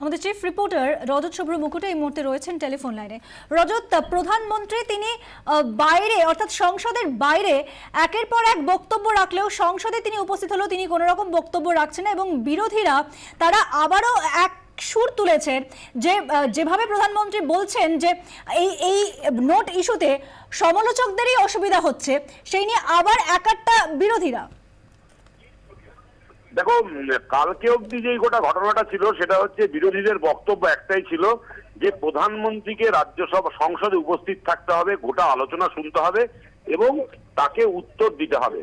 আমাদের chief reporter রজত শুভ্র মুকুটে এই মুহূর্তে রয়েছেন টেলিফোন লাইনে। রজত, প্রধানমন্ত্রী তিনি বাইরে অর্থাৎ সংসদের বাইরে একের পর এক বক্তব্য রাখলেও সংসদে তিনি উপস্থিত হলেও তিনি কোনো রকম বক্তব্য রাখছেন না এবং বিরোধীরা তারা আবারও এক সুর তুলেছেন যে যেভাবে প্রধানমন্ত্রী বলছেন যে এই নোট ইস্যুতে সমালোচকদেরই অসুবিধা হচ্ছে, সেই নিয়ে আবার একাট্টা বিরোধীরা। দেখো, কালকে অবধি যে গোটা ঘটনাটা ছিল সেটা হচ্ছে বিরোধীদের বক্তব্য একটাই ছিল যে প্রধানমন্ত্রীকে রাজ্যসভা সংসদে উপস্থিত থাকতে হবে, গোটা আলোচনা শুনতে হবে এবং তাকে উত্তর দিতে হবে।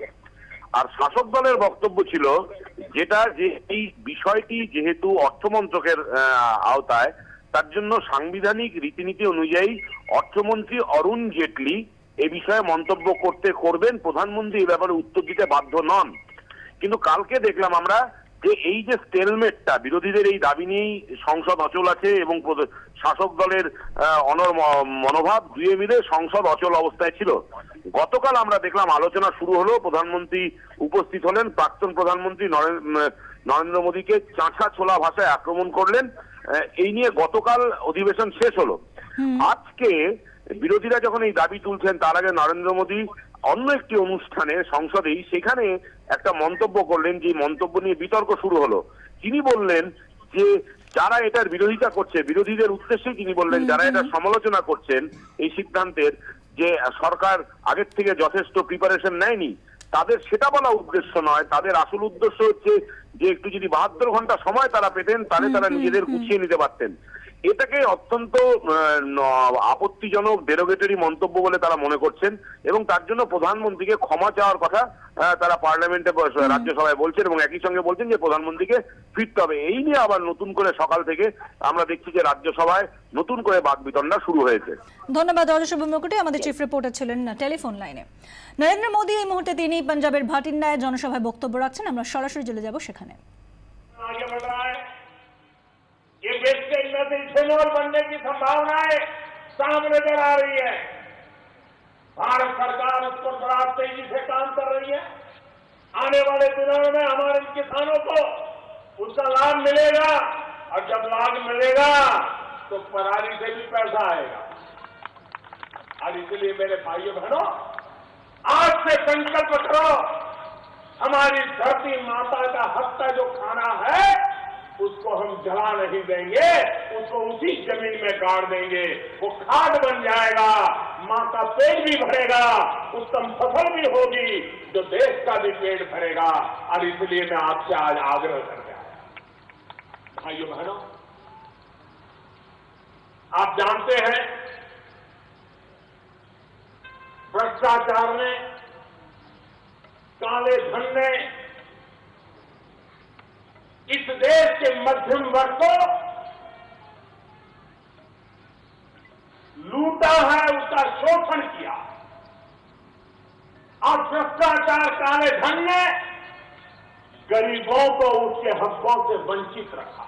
আর শাসক দলের বক্তব্য ছিল যেটা যে এই বিষয়টি যেহেতু অর্থমন্ত্রকের আওতায়, তার জন্য সাংবিধানিক রীতিনীতি অনুযায়ী অর্থমন্ত্রী অরুণ জেটলি এ বিষয়ে মন্তব্য করবেন, প্রধানমন্ত্রী এই ব্যাপারে উত্তর দিতে বাধ্য নন। কিন্তু কালকে দেখলাম আমরা যে এই যে স্টেলমেটটা, বিরোধীদের এই দাবি নিয়েই সংসদ অচল আছে এবং শাসক দলের অনর মনোভাব দুয়ে মিলে সংসদ অচল অবস্থায় ছিল। গতকাল আমরা দেখলাম আলোচনা শুরু হলো, প্রধানমন্ত্রী উপস্থিত হলেন, প্রাক্তন প্রধানমন্ত্রী নরেন্দ্র মোদীকে চাঁচা ছোলা ভাষায় আক্রমণ করলেন। এই নিয়ে গতকাল অধিবেশন শেষ হলো। আজকে বিরোধীরা যখন এই দাবি তুলছেন তার আগে নরেন্দ্র মোদী অন্য একটি অনুষ্ঠানে সংসদেই সেখানে একটা মন্তব্য করলেন, যে মন্তব্য নিয়ে বিতর্ক শুরু হলো। তিনি বললেন যে যারা এটার বিরোধিতা করছে, বিরোধীদের উদ্দেশ্যে তিনি বললেন যারা এটা সমালোচনা করছেন এই সিদ্ধান্তের, যে সরকার আগের থেকে যথেষ্ট প্রিপারেশন নেয়নি, তাদের সেটা বলা উদ্দেশ্য নয়। তাদের আসল উদ্দেশ্য হচ্ছে যে একটু যদি 72 ঘন্টা সময় তারা পেতেন তাহলে তারা নিজেদের গুছিয়ে নিতে পারতেন। এটাকে অত্যন্ত আপত্তিজনক, ডেরোগেটরি মন্তব্য বলে তারা মনে করছেন এবং তার জন্য প্রধানমন্ত্রীকে ক্ষমা চাওয়ার কথা তারা পার্লামেন্টে রাজ্যসভায় বলছেন এবং একই সঙ্গে বলছেন যে প্রধানমন্ত্রীকে ফিরতে হবে। এই নিয়ে আবার নতুন করে সকাল থেকে আমরা দেখছি যে রাজ্যসভায় নতুন করে বাকবিতণ্ডা শুরু হয়েছে। ধন্যবাদ রজত শুভ্র মুকুটে, আমাদের চিফ রিপোর্টার ছিলেন টেলিফোন লাইনে। নরেন্দ্র মোদী এই মুহূর্তে তিনি পাঞ্জাবের ভাটিন্ডায় জনসভায় বক্তব্য রাখছেন, আমরা সরাসরি চলে যাব সেখানে। ये वेस्टेज में से इथेनॉल बनने की संभावनाएं सामने नजर आ रही है। भारत सरकार उस पर बड़ा तेजी से काम कर रही है। आने वाले दिनों में हमारे किसानों को उसका लाभ मिलेगा और जब लाभ मिलेगा तो पराली से भी पैसा आएगा। और इसलिए मेरे भाइयों बहनों, आज से संकल्प करो, हमारी धरती माता का हक का जो खाना है उसको हम जला नहीं देंगे, उसको उसी जमीन में गाड़ देंगे, वो खाद बन जाएगा, मां का पेट भी भरेगा, उत्तम फसल भी होगी, जो देश का भी पेट भरेगा। और इसलिए मैं आपसे आज आग्रह करके आया, भाइयों बहनों, आप जानते हैं भ्रष्टाचार ने, काले धन ने इस देश के मध्यम वर्ग को लूटा है, उसका शोषण किया और भ्रष्टाचार काले धन ने गरीबों को उसके हकों से वंचित रखा।